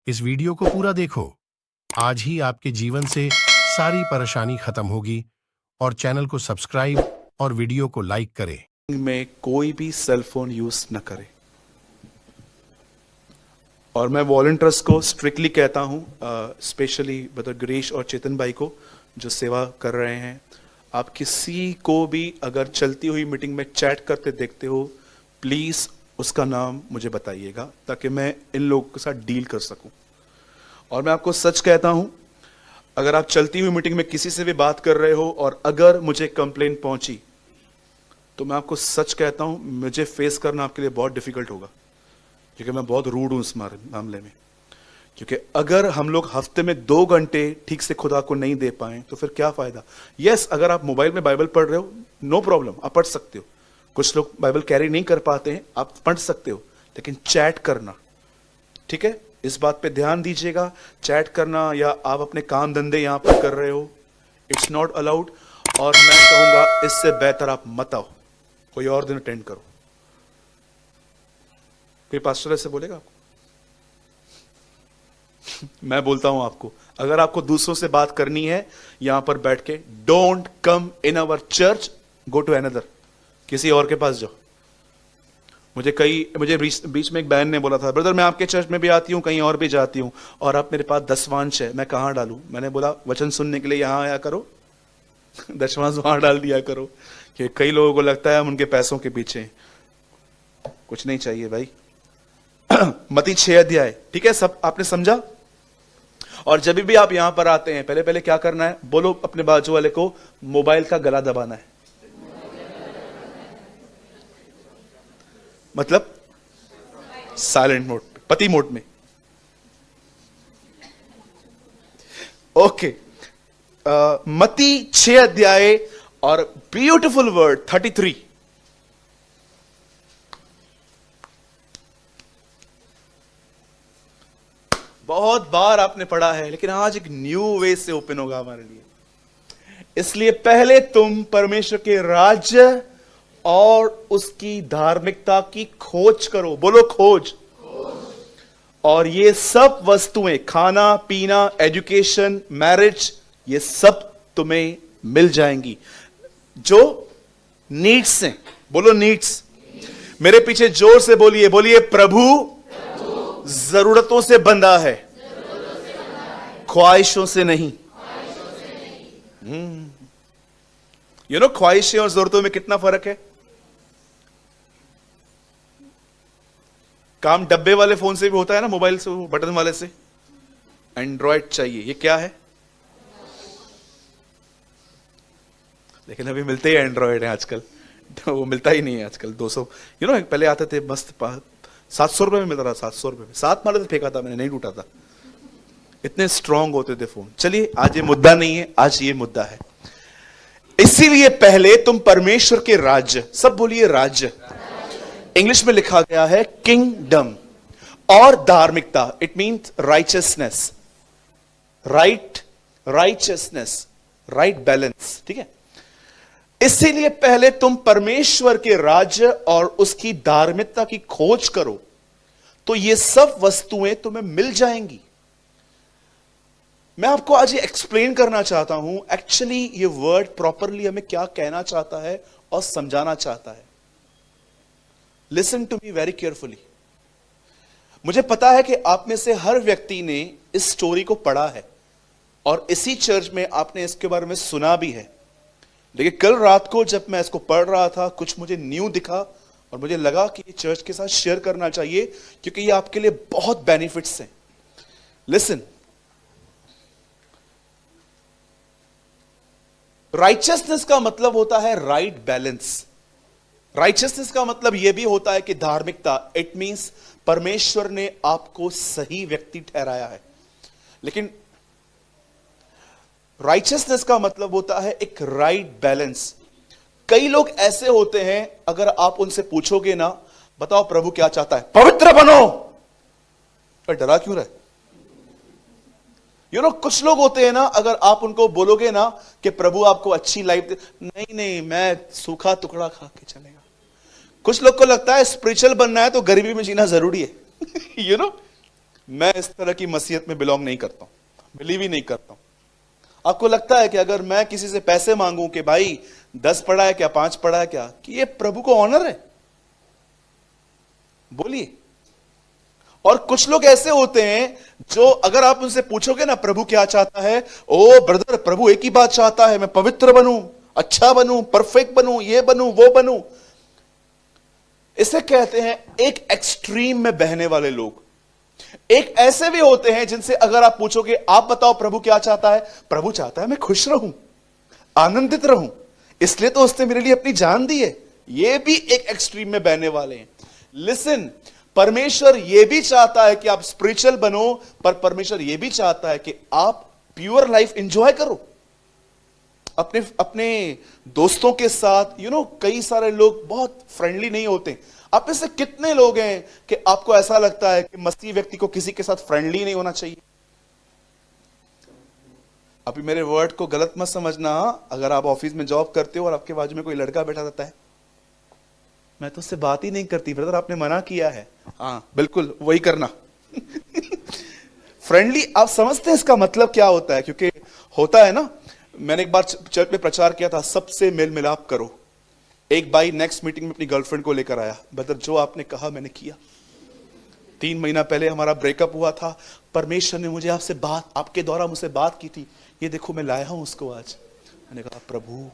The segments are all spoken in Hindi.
इस वीडियो को पूरा देखो। आज ही आपके जीवन से सारी परेशानी खत्म होगी। और चैनल को सब्सक्राइब और वीडियो को लाइक करें। में कोई भी सेल फोन यूज न करे। और मैं वॉलंटियर्स को स्ट्रिक्टली कहता हूं, स्पेशली ब्रदर गिरीश और चेतन भाई को जो सेवा कर रहे हैं, आप किसी को भी अगर चलती हुई मीटिंग में चैट करते देखते हो, प्लीज उसका नाम मुझे बताइएगा ताकि मैं इन लोगों के साथ डील कर सकूं। और मैं आपको सच कहता हूं, अगर आप चलती हुई मीटिंग में किसी से भी बात कर रहे हो और अगर मुझे कंप्लेंट पहुंची, तो मैं आपको सच कहता हूं, मुझे फेस करना आपके लिए बहुत डिफिकल्ट होगा, क्योंकि मैं बहुत रूड हूं इस मामले में। क्योंकि अगर हम लोग हफ्ते में 2 घंटे ठीक से खुदा को नहीं दे पाए तो फिर क्या फायदा। यस, अगर आप मोबाइल में बाइबल पढ़ रहे हो, नो प्रॉब्लम, आप पढ़ सकते हो। कुछ लोग बाइबल कैरी नहीं कर पाते हैं, आप पढ़ सकते हो, लेकिन चैट करना, ठीक है, इस बात पे ध्यान दीजिएगा। चैट करना या आप अपने काम धंधे यहां पर कर रहे हो, इट्स नॉट अलाउड। और मैं कहूंगा इससे बेहतर आप मत आओ, कोई और दिन अटेंड करो। कोई पास्टर ऐसे बोलेगा आपको? मैं बोलता हूं आपको, अगर आपको दूसरों से बात करनी है यहां पर बैठ के, don't come in our church, go to another, किसी और के पास जाओ। मुझे बीच में एक बहन ने बोला था, ब्रदर मैं आपके चर्च में भी आती हूं, कहीं और भी जाती हूं, और आप मेरे पास 10 वांश है, मैं कहां डालूं? मैंने बोला वचन सुनने के लिए यहां आया करो, 10 वांश वहां डाल दिया करो। कि कई लोगों को लगता है हम उनके पैसों के पीछे, कुछ नहीं चाहिए भाई। मत्ती 6 अध्याय, ठीक है, सब आपने समझा। और जब भी आप यहां पर आते हैं, पहले पहले क्या करना है? बोलो अपने बाजू वाले को, मोबाइल का गला दबाना है। मतलब साइलेंट मोड, पति मोड में। ओके, मत्ती 6 अध्याय और ब्यूटीफुल वर्ड 33। बहुत बार आपने पढ़ा है, लेकिन आज एक न्यू वे से ओपन होगा हमारे लिए। इसलिए पहले तुम परमेश्वर के राज्य और उसकी धार्मिकता की खोज करो। बोलो खोज। और ये सब वस्तुएं, खाना पीना, एजुकेशन, मैरिज, ये सब तुम्हें मिल जाएंगी। जो नीड्स हैं, बोलो नीड्स। मेरे पीछे जोर से बोलिए, बोलिए प्रभु जरूरतों से बंधा है, ख्वाहिशों से नहीं। यू नो, ख्वाहिशें और जरूरतों में कितना फर्क है। काम डब्बे वाले फोन से भी होता है ना, मोबाइल से, बटन वाले से। एंड्रॉयड चाहिए, ये क्या है? लेकिन अभी मिलते ही एंड्रॉयड है आजकल, तो वो मिलता ही नहीं है आजकल। 200, यू नो, पहले आते थे मस्त, 700 रुपए में मिल रहा, 700 रुपए में 7 मारे तो फेंका था मैंने, नहीं टूटा था। इतने स्ट्रांग होते थे फोन। चलिए, आज ये मुद्दा नहीं है, आज ये मुद्दा है। इसीलिए पहले तुम परमेश्वर के राज्य, सब बोलिए राज्य, इंग्लिश में लिखा गया है किंगडम, और धार्मिकता, it means righteousness, righteousness, right balance, ठीक है। इसीलिए पहले तुम परमेश्वर के राज्य और उसकी धार्मिकता की खोज करो, तो ये सब वस्तुएं तुम्हें मिल जाएंगी। मैं आपको आज ये एक्सप्लेन करना चाहता हूं, एक्चुअली ये वर्ड प्रॉपरली हमें क्या कहना चाहता है और समझाना चाहता है। Listen to me very carefully. मुझे पता है कि आप में से हर व्यक्ति ने इस स्टोरी को पढ़ा है और इसी चर्च में आपने इसके बारे में सुना भी है। लेकिन कल रात को जब मैं इसको पढ़ रहा था, कुछ मुझे न्यू दिखा और मुझे लगा कि ये चर्च के साथ शेयर करना चाहिए, क्योंकि ये आपके लिए बहुत बेनिफिट्स हैं। लिसन, राइचियसनेस का मतलब होता है राइट बैलेंस। राइचियसनेस का मतलब यह भी होता है कि धार्मिकता, इट मींस परमेश्वर ने आपको सही व्यक्ति ठहराया है। लेकिन राइचियसनेस का मतलब होता है एक राइट बैलेंस। कई लोग ऐसे होते हैं, अगर आप उनसे पूछोगे ना, बताओ प्रभु क्या चाहता है, पवित्र बनो, पर डरा क्यों रहे? यू नो, कुछ लोग होते हैं ना, अगर आप उनको बोलोगे ना कि प्रभु आपको अच्छी लाइफ दे, नहीं मैं सूखा टुकड़ा खा के चलेगा। कुछ लोग को लगता है स्पिरिचुअल बनना है तो गरीबी में जीना जरूरी है। यू नो, मैं इस तरह की मसीहत में बिलोंग नहीं करता हूं, बिलीव ही नहीं करता हूं। आपको लगता है कि अगर मैं किसी से पैसे मांगूं कि भाई 10 पढ़ा है क्या, 5 पढ़ा है क्या, कि ये प्रभु को ऑनर है? बोलिए। और कुछ लोग ऐसे होते हैं जो अगर आप उनसे पूछोगे ना प्रभु क्या चाहता है, ओ ब्रदर प्रभु एक ही बात चाहता है, मैं पवित्र बनूं, अच्छा बनूं, परफेक्ट बनूं, ये बनूं, वो बनूं। इसे कहते हैं एक एक्सट्रीम में बहने वाले लोग। एक ऐसे भी होते हैं जिनसे अगर आप पूछोगे आप बताओ प्रभु क्या चाहता है, प्रभु चाहता है मैं खुश रहूं, आनंदित रहूं, इसलिए तो उसने मेरे लिए अपनी जान दी है। ये भी एक एक्सट्रीम में बहने वाले हैं। लिसन, परमेश्वर यह भी चाहता है कि आप स्पिरिचुअल बनो, पर परमेश्वर यह भी चाहता है कि आप प्योर लाइफ एंजॉय करो अपने अपने दोस्तों के साथ। कई सारे लोग बहुत फ्रेंडली नहीं होते। आप में से कितने लोग हैं कि आपको ऐसा लगता है कि मसीह व्यक्ति को किसी के साथ फ्रेंडली नहीं होना चाहिए? अभी मेरे वर्ड को गलत मत समझना। अगर आप ऑफिस में जॉब करते हो और आपके बाजू में कोई लड़का बैठा रहता है, मैं तो उससे बात ही नहीं करती ब्रदर, आपने मना किया है। हाँ बिल्कुल वही करना। फ्रेंडली, आप समझते हैं इसका मतलब क्या होता है? क्योंकि होता है ना, मैंने एक बार चर्च में प्रचार किया था, सबसे मेल मिलाप करो। एक भाई नेक्स्ट मीटिंग में अपनी गर्लफ्रेंड को लेकर आया, ब्रदर जो आपने कहा मैंने किया। 3 महीना पहले हमारा ब्रेकअप हुआ था, परमेश्वर ने मुझे आपसे बात, आपके द्वारा मुझसे बात की थी, ये देखो मैं लाया हूं उसको आज। मैंने कहा प्रभु।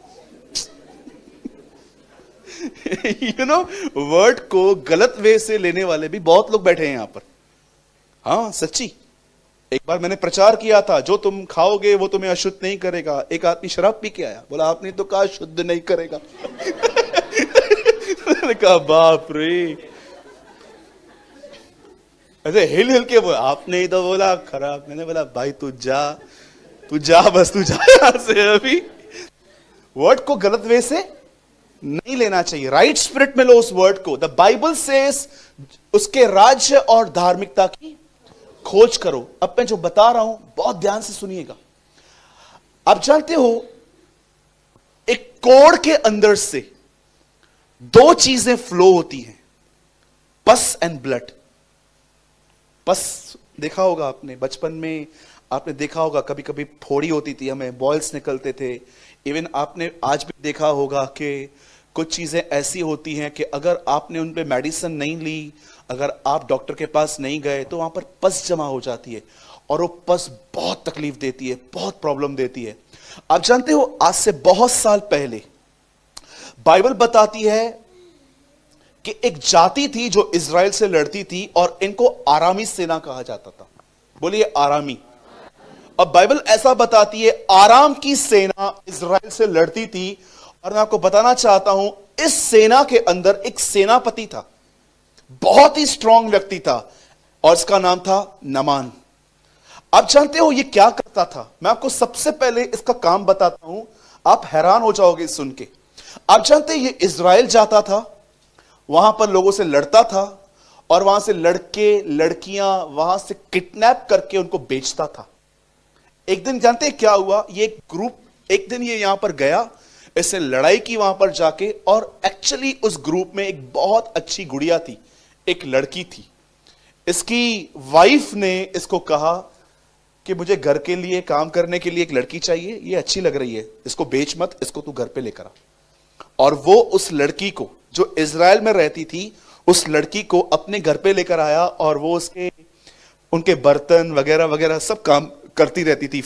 वर्ड को गलत वे से लेने वाले भी बहुत लोग बैठे हैं यहां पर। हाँ सच्ची। एक बार मैंने प्रचार किया था, जो तुम खाओगे वो तुम्हें अशुद्ध नहीं करेगा। एक आदमी शराब पी के आया, बोला आपने तो कहा शुद्ध नहीं करेगा। मैंने कहा बाप रे, ऐसे हिल हिल के बोला, आपने ही तो बोला खराब। मैंने बोला भाई तू जा बस, तू जा यहां से अभी। वर्ड को गलत वे से नहीं लेना चाहिए, राइट स्पिरिट में लो उस वर्ड को। द बाइबल सेज उसके राज्य और धार्मिकता की खोज करो। अब मैं जो बता रहा हूं बहुत ध्यान से सुनिएगा। आप जानते हो एक कोड़ के अंदर से 2 चीजें फ्लो होती हैं, पस एंड ब्लड। पस देखा होगा आपने बचपन में, आपने देखा होगा कभी कभी फोड़ी होती थी, हमें बॉयल्स निकलते थे। इवन आपने आज भी देखा होगा कि कुछ चीजें ऐसी होती हैं कि अगर आपने उन पे मेडिसिन नहीं ली, अगर आप डॉक्टर के पास नहीं गए, तो वहां पर पस जमा हो जाती है और वो पस बहुत तकलीफ देती है, बहुत प्रॉब्लम देती है। आप जानते हो आज से बहुत साल पहले बाइबल बताती है कि एक जाति थी जो इजराइल से लड़ती थी और इनको आरामी सेना कहा जाता था। बोलिए आरामी। अब बाइबल ऐसा बताती है आराम की सेना इजराइल से लड़ती थी, और मैं आपको बताना चाहता हूं इस सेना के अंदर एक सेनापति था, बहुत ही स्ट्रांग व्यक्ति था, और इसका नाम था नमान। आप जानते हो ये क्या करता था? मैं आपको सबसे पहले इसका काम बताता हूं, आप हैरान हो जाओगे सुन के। आप जानते हैं ये इजराइल जाता था, वहां पर लोगों से लड़ता था, और वहां से लड़के लड़कियां वहां से किडनैप करके उनको बेचता था। एक दिन जानते हैं क्या हुआ? ये एक ग्रुप, एक दिन ये यहां पर गया, इसने लड़ाई की वहां पर जाके, और एक्चुअली उस ग्रुप में एक बहुत अच्छी गुड़िया थी, एक लड़की थी। इसकी वाइफ ने इसको कहा कि मुझे घर के लिए काम करने के लिए एक लड़की चाहिए, ये अच्छी लग रही है, इसको बेच मत, इसको तू घर पे लेकर आ। और वो उस लड़की को, जो इजराइल में रहती थी, उस लड़की को अपने घर पे लेकर आया, और वो उनके बर्तन वगैरह वगैरह सब काम करती रहती थी,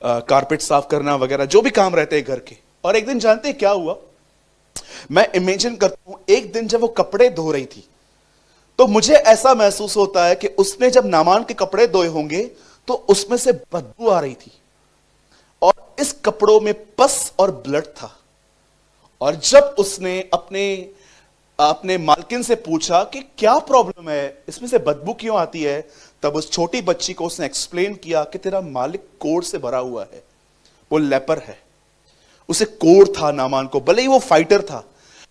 कारपेट साफ करना वगैरह, जो भी काम रहते हैं घर के। और एक दिन जानते हैं क्या हुआ? मैं इमेजिन करता हूं, एक दिन जब वो कपड़े धो रही थी, तो मुझे ऐसा महसूस होता है कि उसने जब नामान के कपड़े धोए होंगे तो उसमें से बदबू आ रही थी, और इस कपड़ों में पस और ब्लड था। और जब उसने अपने मालकिन से पूछा कि क्या प्रॉब्लम है, इसमें से बदबू क्यों आती है, तब उस छोटी बच्ची को उसने एक्सप्लेन किया कि तेरा मालिक कोड़ से भरा हुआ है, वो लेपर है। उसे कोड़ था नामान को, भले ही वो फाइटर था।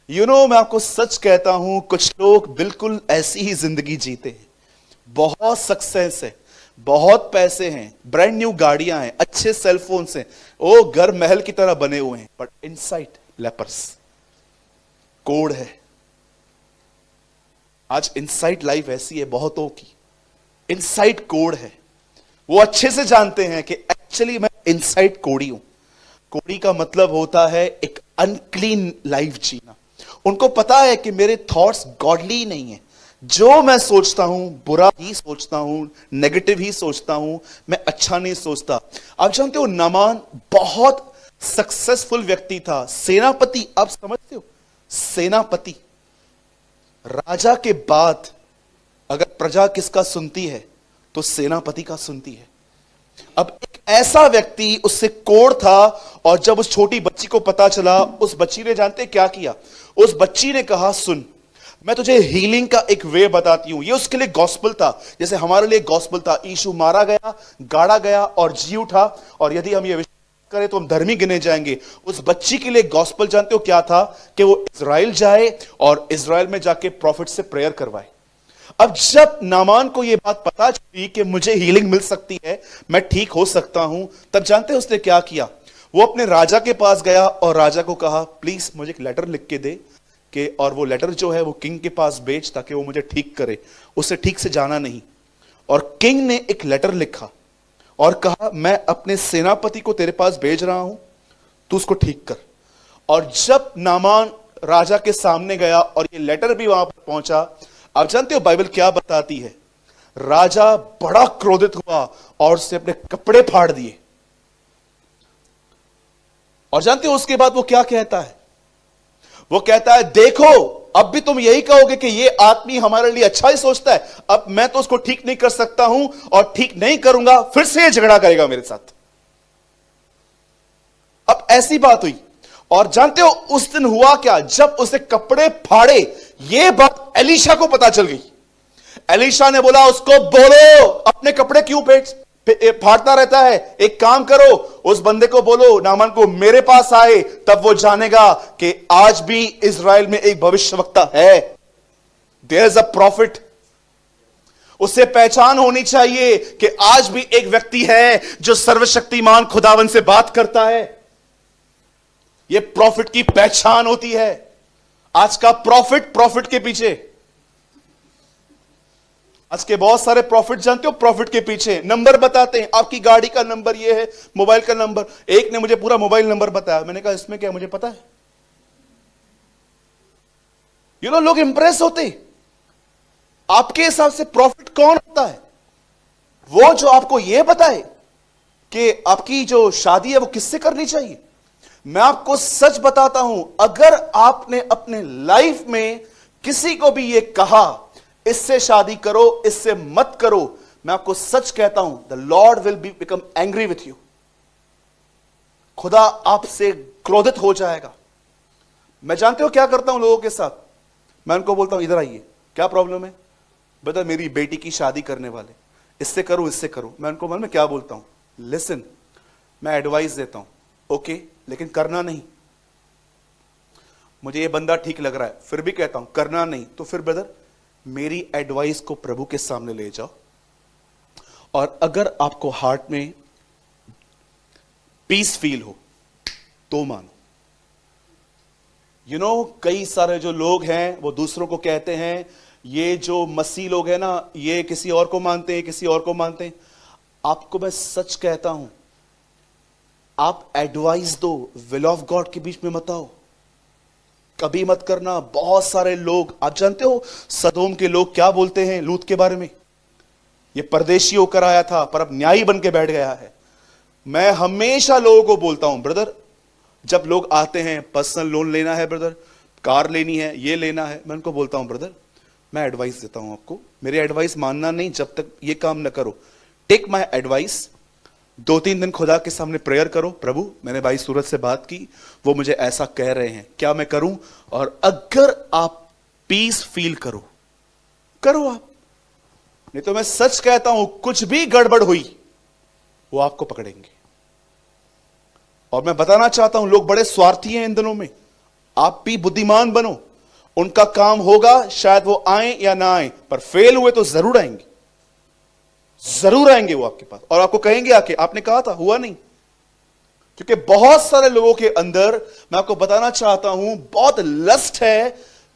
मैं आपको सच कहता हूं, कुछ लोग बिल्कुल ऐसी ही जिंदगी जीते हैं, बहुत सक्सेस है, बहुत पैसे हैं, ब्रांड न्यू गाड़ियां हैं, अच्छे सेलफोन्स हैं, ओ घर महल की तरह बने हुए हैं, बट इनसाइड लेपर्स, कोड़ है। आज इनसाइड लाइफ ऐसी है बहुतों की। इनसाइड कोड है। वो अच्छे से जानते हैं कि एक्चुअली मैं इनसाइड कोड़ी हूं। कोड़ी का मतलब होता है एक अनक्लीन लाइफ जीना। उनको पता है कि मेरे थॉट्स गॉडली नहीं है। जो मैं सोचता हूं बुरा ही सोचता हूं, नेगेटिव ही सोचता हूं, मैं अच्छा नहीं सोचता। आप जानते हो नामान बहुत सक्सेसफुल व्यक्ति था, सेनापति। आप समझते हो, सेनापति। राजा के बाद अगर प्रजा किसका सुनती है तो सेनापति का सुनती है। अब एक ऐसा व्यक्ति, उससे कोढ़ था, और जब उस छोटी बच्ची को पता चला, उस बच्ची ने जानते क्या किया? उस बच्ची ने कहा, सुन मैं तुझे हीलिंग का एक वे बताती हूं। ये उसके लिए गॉस्पल था, जैसे हमारे लिए गॉस्पल था। यीशु मारा गया, गाड़ा गया और जी उठा, और यदि हम ये विश्वास करें तो हम धर्मी गिने जाएंगे। उस बच्ची के लिए गॉस्पल जानते हो क्या था? कि वो इजराइल जाए और इजराइल में जाके प्रॉफिट से प्रेयर करवाए। अब जब नामान को यह बात पता चली कि मुझे हीलिंग मिल सकती है, मैं ठीक हो सकता हूं, तब जानते हैं उसने क्या किया? वो अपने राजा के पास गया और राजा को कहा, प्लीज मुझे एक लेटर लिख के दे कि, और वो लेटर जो है वो किंग के पास भेज ताकि वो मुझे ठीक करे। उसे ठीक से जाना नहीं। और किंग ने एक लेटर लिखा और कहा, मैं अपने सेनापति को तेरे पास भेज रहा हूं, तू उसको ठीक कर। और जब नामान राजा के सामने गया और ये लेटर भी वहां पर पहुंचा, आप जानते हो बाइबल क्या बताती है? राजा बड़ा क्रोधित हुआ और उसने अपने कपड़े फाड़ दिए। और जानते हो उसके बाद वो क्या कहता है? वो कहता है, देखो अब भी तुम यही कहोगे कि ये आदमी हमारे लिए अच्छा ही सोचता है। अब मैं तो उसको ठीक नहीं कर सकता हूं और ठीक नहीं करूंगा, फिर से ये झगड़ा करेगा मेरे साथ। अब ऐसी बात हुई। और जानते हो उस दिन हुआ क्या? जब उसे कपड़े फाड़े, ये बात एलीशा को पता चल गई। एलीशा ने बोला, उसको बोलो अपने कपड़े क्यों फाड़ता रहता है, एक काम करो, उस बंदे को बोलो नामान को मेरे पास आए, तब वो जानेगा कि आज भी इजराइल में एक भविष्यवक्ता है। There is a prophet. उसे पहचान होनी चाहिए कि आज भी एक व्यक्ति है जो सर्वशक्तिमान खुदावन से बात करता है। यह प्रॉफिट की पहचान होती है। आज का प्रॉफिट के पीछे, आज के बहुत सारे प्रॉफिट जानते हो, प्रॉफिट के पीछे नंबर बताते हैं, आपकी गाड़ी का नंबर ये है, मोबाइल का नंबर। एक ने मुझे पूरा मोबाइल नंबर बताया, मैंने कहा इसमें क्या, मुझे पता है। लोग इंप्रेस होते। आपके हिसाब से प्रॉफिट कौन होता है? वो जो आपको यह बताए कि आपकी जो शादी है वो किससे करनी चाहिए। मैं आपको सच बताता हूं, अगर आपने अपने लाइफ में किसी को भी यह कहा इससे शादी करो, इससे मत करो, मैं आपको सच कहता हूं, the Lord will be become angry with you. खुदा आपसे क्रोधित हो जाएगा। मैं जानते हो क्या करता हूं लोगों के साथ? मैं उनको बोलता हूं, इधर आइए, क्या प्रॉब्लम है? बता, मेरी बेटी की शादी करने वाले, इससे करो इससे करो। मैं उनको मन में क्या बोलता हूं? लिसन, मैं एडवाइस देता हूं, ओके, लेकिन करना नहीं। मुझे ये बंदा ठीक लग रहा है, फिर भी कहता हूं करना नहीं। तो फिर ब्रदर, मेरी एडवाइस को प्रभु के सामने ले जाओ, और अगर आपको हार्ट में पीस फील हो तो मानो। कई सारे जो लोग हैं वो दूसरों को कहते हैं, ये जो मसीह लोग हैं ना, ये किसी और को मानते हैं, किसी और को मानते हैं। आपको मैं सच कहता हूं, आप एडवाइस दो, विल ऑफ गॉड के बीच में मत आओ, कभी मत करना। बहुत सारे लोग, आप जानते हो सदोम के लोग क्या बोलते हैं लूत के बारे में? ये परदेशी होकर आया था पर अब न्यायी बन के बैठ गया है। मैं हमेशा लोगों को बोलता हूं, ब्रदर, जब लोग आते हैं, पर्सनल लोन लेना है ब्रदर, कार लेनी है, ये लेना है, मैं उनको बोलता हूं, ब्रदर मैं एडवाइस देता हूं आपको, मेरी एडवाइस मानना नहीं जब तक ये काम न करो। टेक माई एडवाइस, 2-3 दिन खुदा के सामने प्रेयर करो, प्रभु मैंने भाई सूरज से बात की, वो मुझे ऐसा कह रहे हैं, क्या मैं करूं? और अगर आप पीस फील करो आप, नहीं तो मैं सच कहता हूं, कुछ भी गड़बड़ हुई वो आपको पकड़ेंगे। और मैं बताना चाहता हूं, लोग बड़े स्वार्थी हैं इन दिनों में। आप भी बुद्धिमान बनो। उनका काम होगा, शायद वो आए या ना आए, पर फेल हुए तो जरूर आएंगे, जरूर आएंगे वो आपके पास, और आपको कहेंगे आके आपने कहा था, हुआ नहीं। क्योंकि बहुत सारे लोगों के अंदर, मैं आपको बताना चाहता हूं, बहुत लस्ट है।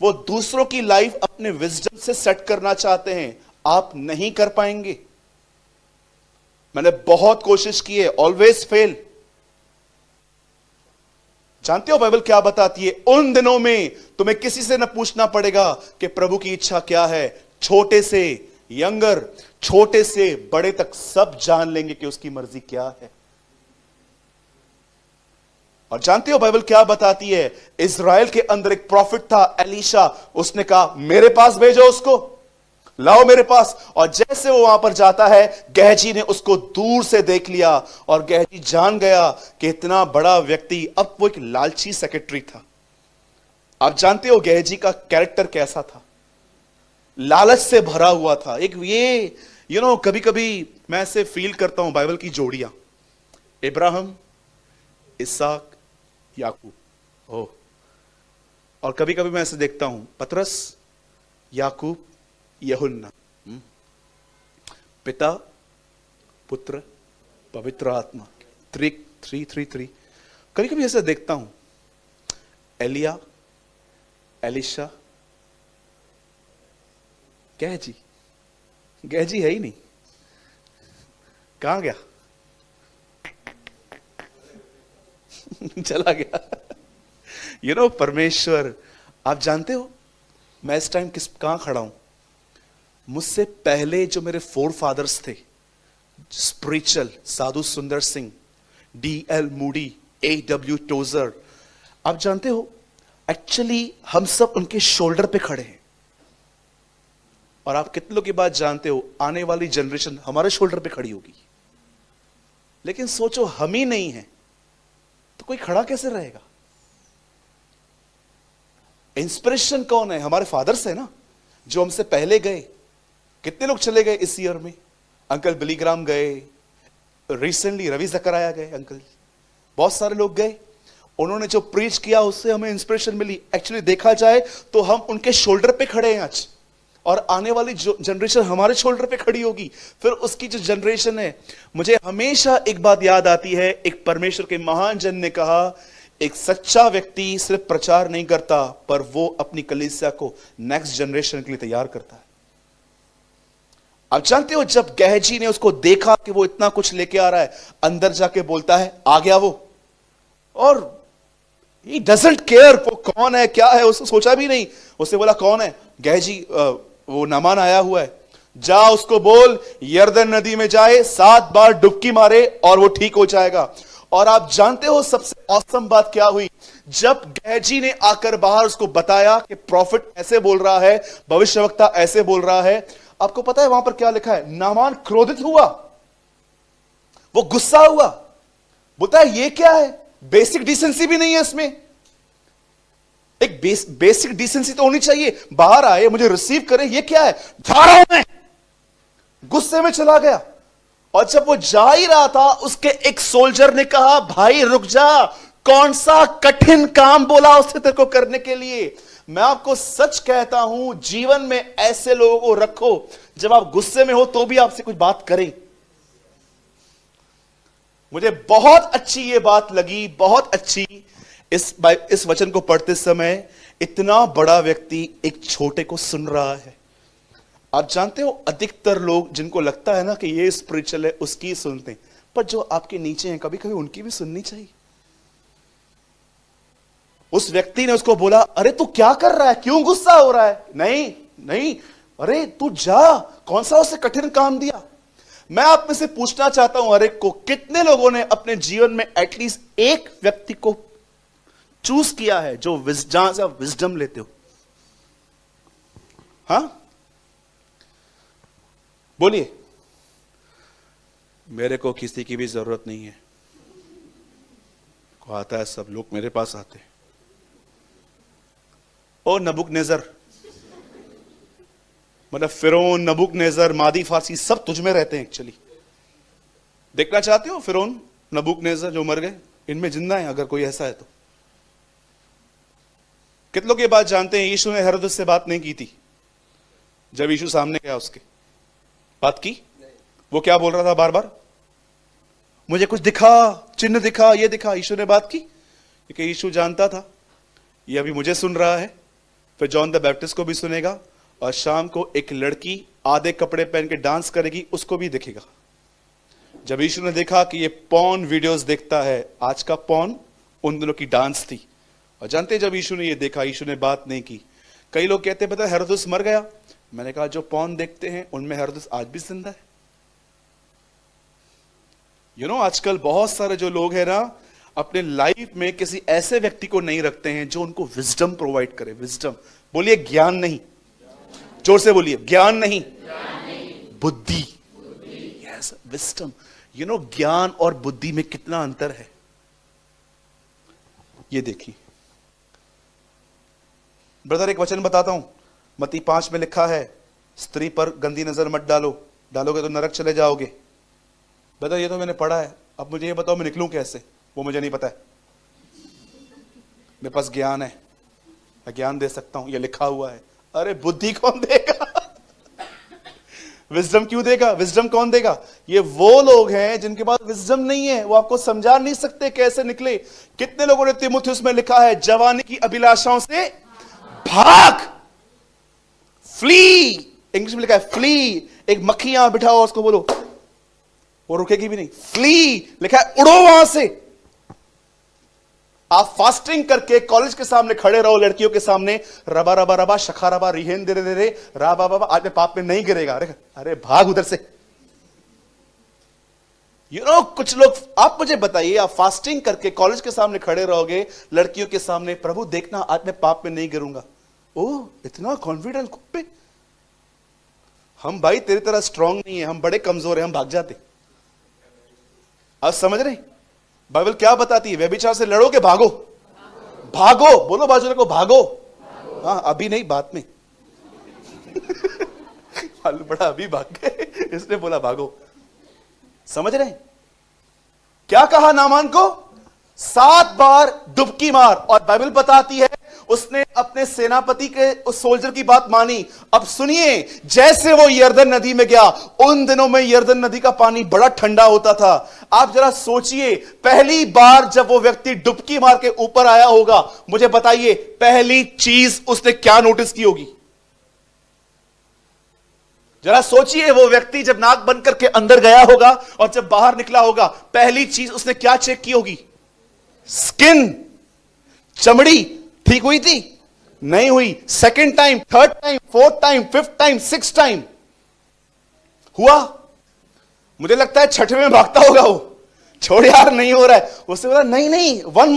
वो दूसरों की लाइफ अपने विजडम से सेट करना चाहते हैं, आप नहीं कर पाएंगे। मैंने बहुत कोशिश की है, ऑलवेज फेल। जानते हो बाइबल क्या बताती है? उन दिनों में तुम्हें किसी से न पूछना पड़ेगा कि प्रभु की इच्छा क्या है। छोटे से यंगर, छोटे से बड़े तक सब जान लेंगे कि उसकी मर्जी क्या है। और जानते हो बाइबल क्या बताती है? इज़राइल के अंदर एक प्रॉफिट था एलीशा, उसने कहा मेरे पास भेजो उसको, लाओ मेरे पास। और जैसे वो वहां पर जाता है, गहजी ने उसको दूर से देख लिया और गहजी जान गया कि इतना बड़ा व्यक्ति, अब वो एक लालची सेक्रेटरी था। आप जानते हो गहजी का कैरेक्टर कैसा था? लालच से भरा हुआ था। एक ये कभी कभी मैं ऐसे फील करता हूं बाइबल की जोड़ियां, इब्राहिम, इसहाक, याकूब हो, और कभी कभी मैं ऐसे देखता हूं पतरस, याकूब, यूहन्ना, पिता, पुत्र, पवित्र आत्मा, 3 कभी कभी ऐसे देखता हूं एलिया, एलिशा, गहजी है ही नहीं, कहां गया? चला गया। परमेश्वर, आप जानते हो मैं इस टाइम कहां खड़ा हूं? मुझसे पहले जो मेरे फोर फादर्स थे स्पिरिचुअल, साधु सुंदर Singh, D.L. Moody, A.W. Trouser, आप जानते हो एक्चुअली हम सब उनके शोल्डर पे खड़े हैं। और आप कितने लोग की बात जानते हो, आने वाली जनरेशन हमारे शोल्डर पे खड़ी होगी। लेकिन सोचो हम ही नहीं है तो कोई खड़ा कैसे रहेगा? इंस्पिरेशन कौन है? हमारे फादर्स है ना, जो हमसे पहले गए। कितने लोग चले गए इस ईयर में? अंकल बिली ग्राम गए, रिसेंटली रवि जकराया गए, अंकल, बहुत सारे लोग गए। उन्होंने जो प्रीच किया उससे हमें इंस्पिरेशन मिली। एक्चुअली देखा जाए तो हम उनके शोल्डर पे खड़े हैं आज, और आने वाली जो जनरेशन हमारे शोल्डर पे खड़ी होगी, फिर उसकी जो जनरेशन है। मुझे हमेशा एक बात याद आती है, एक परमेश्वर के महान जन ने कहा, एक सच्चा व्यक्ति सिर्फ प्रचार नहीं करता, पर वो अपनी कलीसिया को नेक्स्ट जनरेशन के लिए तैयार करता है। आप जानते हो जब गहजी ने उसको देखा कि वो इतना कुछ लेके आ रहा है, अंदर जाके बोलता है, आ गया वो, और ही डजंट केयर वो कौन है क्या है, उसने सोचा भी नहीं। उसने बोला कौन है? गहजी, वो नामान आया हुआ है, जा उसको बोल यरदन नदी में जाए, 7 बार डुबकी मारे और वो ठीक हो जाएगा। और आप जानते हो सबसे औसम बात क्या हुई? जब गहजी ने आकर बाहर उसको बताया कि प्रॉफिट ऐसे बोल रहा है, भविष्यवक्ता ऐसे बोल रहा है, आपको पता है वहां पर क्या लिखा है? नामान क्रोधित हुआ, वो गुस्सा हुआ, बोलता है ये क्या है? बेसिक डिसेंसी भी नहीं है इसमें। एक बेसिक डिसेंसी तो होनी चाहिए, बाहर आए मुझे रिसीव करे, ये क्या है? जा रहा हूं मैं। गुस्से में चला गया। और जब वो जा ही रहा था, उसके एक सोल्जर ने कहा, भाई रुक जा, कौन सा कठिन काम बोला उसने तेरे को करने के लिए। मैं आपको सच कहता हूं, जीवन में ऐसे लोगों को रखो जब आप गुस्से में हो तो भी आपसे कुछ बात करें। मुझे बहुत अच्छी ये बात लगी, बहुत अच्छी। इस वचन को पढ़ते समय इतना बड़ा व्यक्ति एक छोटे को सुन रहा है। आप जानते हो अधिकतर लोग जिनको लगता है ना कि ये स्पिरिचुअल है, उसकी सुनते हैं, पर जो आपके नीचे हैं कभी कभी उनकी भी सुननी चाहिए। उस व्यक्ति ने उसको बोला, अरे तू क्या कर रहा है, क्यों गुस्सा हो रहा है? नहीं नहीं, अरे तू जा, कौन सा उसे कठिन काम दिया? मैं आप में से पूछना चाहता हूं, हर एक को, कितने लोगों ने अपने जीवन में एटलीस्ट एक व्यक्ति को चूज किया है जो जहां से आप विजडम लेते हो? हां, बोलिए। मेरे को किसी की भी जरूरत नहीं है, को आता है, सब लोग मेरे पास आते हैं। ओ नबुकनेजर, मतलब फिरौन, नबुकनेजर, मादी फारसी, सब तुझ में रहते हैं। एक्चुअली देखना चाहते हो फिरौन, नबुकनेजर जो मर गए, इनमें जिंदा है अगर कोई ऐसा है तो? कितनों की बात जानते हैं? यीशु ने हेरोदेस से बात नहीं की थी। जब यीशु सामने गया उसके बात की, वो क्या बोल रहा था बार बार? मुझे कुछ दिखा, चिन्ह दिखा, ये दिखा। यीशु ने बात की क्योंकि यीशु जानता था ये अभी मुझे सुन रहा है, फिर जॉन द बैप्टिस्ट को भी सुनेगा, और शाम को एक लड़की आधे कपड़े पहन के डांस करेगी, उसको भी दिखेगा। जब यीशु ने देखा कि ये पॉर्न वीडियोस देखता है, आज का पॉर्न उन दिनों की डांस थी। और जानते हैं, जब यीशु ने ये देखा, यीशु ने बात नहीं की। कई लोग कहते हैं पता है हेरोदेस मर गया। मैंने कहा जो पॉर्न देखते हैं उनमें हेरोदेस आज भी जिंदा है। आजकल बहुत सारे जो लोग हैं ना, अपने लाइफ में किसी ऐसे व्यक्ति को नहीं रखते हैं जो उनको विजडम प्रोवाइड करे। विजडम बोलिए, ज्ञान नहीं, जोर से बोलिए, ज्ञान नहीं, बुद्धि। Yes, wisdom. ज्ञान और बुद्धि में कितना अंतर है, ये देखिए। ब्रदर एक वचन बताता हूं, मत्ती 5 में लिखा है, स्त्री पर गंदी नजर मत डालो, डालोगे तो नरक चले जाओगे। ब्रदर ये तो मैंने पढ़ा है, अब मुझे ये बताओ मैं निकलूं कैसे? वो मुझे नहीं पता है, मेरे पास ज्ञान है, मैं ज्ञान दे सकता हूं, ये लिखा हुआ है। अरे बुद्धि कौन देगा? विजडम क्यों देगा? विजडम कौन देगा? ये वो लोग हैं जिनके पास विजडम नहीं है, वो आपको समझा नहीं सकते कैसे निकले। कितने लोगों ने तीमुथियुस में लिखा है, जवानी की अभिलाषाओं से भाग, फ्ली। इंग्लिश में लिखा है फ्ली। एक मक्खी यहां बिठाओ, उसको बोलो, वो रुकेगी भी नहीं। फ्ली लिखा है, उड़ो वहां से। आप फास्टिंग करके कॉलेज के सामने खड़े रहो, लड़कियों के सामने, रबा रबा रबा शखा रबा रिहेन दे दे रे राबा बाबा, आज में पाप में नहीं गिरेगा। अरे भाग उधर से। कुछ लोग, आप मुझे बताइए, आप फास्टिंग करके कॉलेज के सामने खड़े रहोगे, लड़कियों के सामने, प्रभु देखना आज मैं पाप में नहीं गिरूंगा। ओह, इतना कॉन्फिडेंस पे। हम भाई तेरी तरह स्ट्रांग नहीं है, हम बड़े कमजोर हैं, हम भाग जाते। आप समझ रहे? बाइबल क्या बताती है? व्यभिचार से लड़ोगे, भागो। भागो, बोलो बाजू को, भागो। हाँ, अभी नहीं, बात में। बड़ा अभी भाग गए, इसने बोला भागो। समझ रहे? क्या कहा नामान को? 7 बार डुबकी मार। और बाइबल बताती है उसने अपने सेनापति के उस सोल्जर की बात मानी। अब सुनिए, जैसे वो यर्दन नदी में गया, उन दिनों में यर्दन नदी का पानी बड़ा ठंडा होता था। आप जरा सोचिए, पहली बार जब वो व्यक्ति डुबकी मार के ऊपर आया होगा, मुझे बताइए पहली चीज उसने क्या नोटिस की होगी? जरा सोचिए, वो व्यक्ति जब नाक बंद करके अंदर गया होगा और जब बाहर निकला होगा, पहली चीज उसने क्या चेक की होगी? स्किन, चमड़ी ठीक हुई थी? नहीं हुई। Second time, third time, fourth time, fifth time, six time हुआ। मुझे लगता है 6वें में भागता होगा वो, छोड़ यार नहीं हो रहा है। उसने बोला नहीं नहीं, वन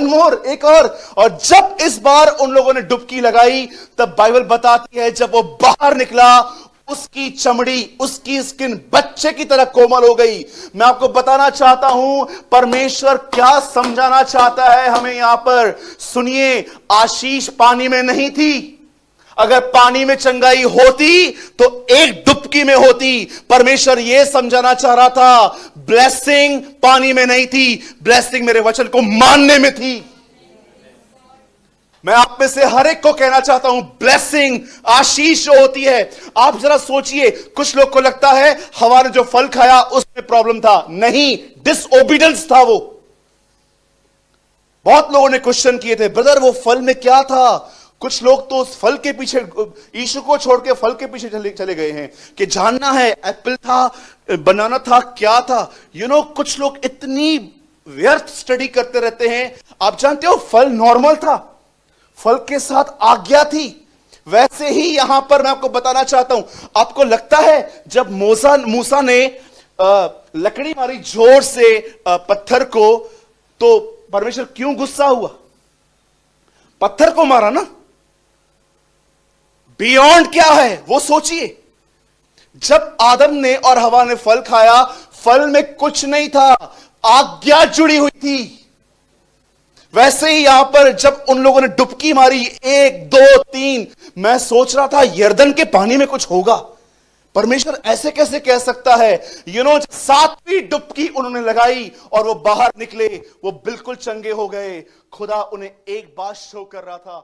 मोर, एक और जब इस बार उन लोगों ने डुबकी लगाई, तब बाइबल बताती है जब वो बाहर निकला, उसकी चमड़ी, उसकी स्किन बच्चे की तरह कोमल हो गई। मैं आपको बताना चाहता हूं परमेश्वर क्या समझाना चाहता है हमें यहां पर। सुनिए, आशीष पानी में नहीं थी। अगर पानी में चंगाई होती तो एक डुबकी में होती। परमेश्वर यह समझाना चाह रहा था, ब्लेसिंग पानी में नहीं थी, ब्लेसिंग मेरे वचन को मानने में थी। मैं आप में से हर एक को कहना चाहता हूं, ब्लेसिंग, आशीष जो होती है, आप जरा सोचिए, कुछ लोग को लगता है हवा ने जो फल खाया उसमें प्रॉब्लम था। नहीं, डिसओबीडियंस था वो। बहुत लोगों ने क्वेश्चन किए थे, ब्रदर वो फल में क्या था? कुछ लोग तो उस फल के पीछे, यीशु को छोड़ के फल के पीछे चले गए हैं कि जानना है एप्पल था, बनाना था, क्या था। कुछ लोग इतनी व्यर्थ स्टडी करते रहते हैं। आप जानते हो फल नॉर्मल था, फल के साथ आज्ञा थी। वैसे ही यहां पर मैं आपको बताना चाहता हूं, आपको लगता है जब मूसा ने लकड़ी मारी जोर से पत्थर को, तो परमेश्वर क्यों गुस्सा हुआ? पत्थर को मारा ना। बियॉन्ड क्या है वो सोचिए। जब आदम ने और हवा ने फल खाया, फल में कुछ नहीं था, आज्ञा जुड़ी हुई थी। वैसे ही यहां पर जब उन लोगों ने डुबकी मारी, 1 2 3, मैं सोच रहा था यर्दन के पानी में कुछ होगा। परमेश्वर ऐसे कैसे कह सकता है? 7वीं डुबकी उन्होंने लगाई और वो बाहर निकले, वो बिल्कुल चंगे हो गए। खुदा उन्हें एक बात शो कर रहा था।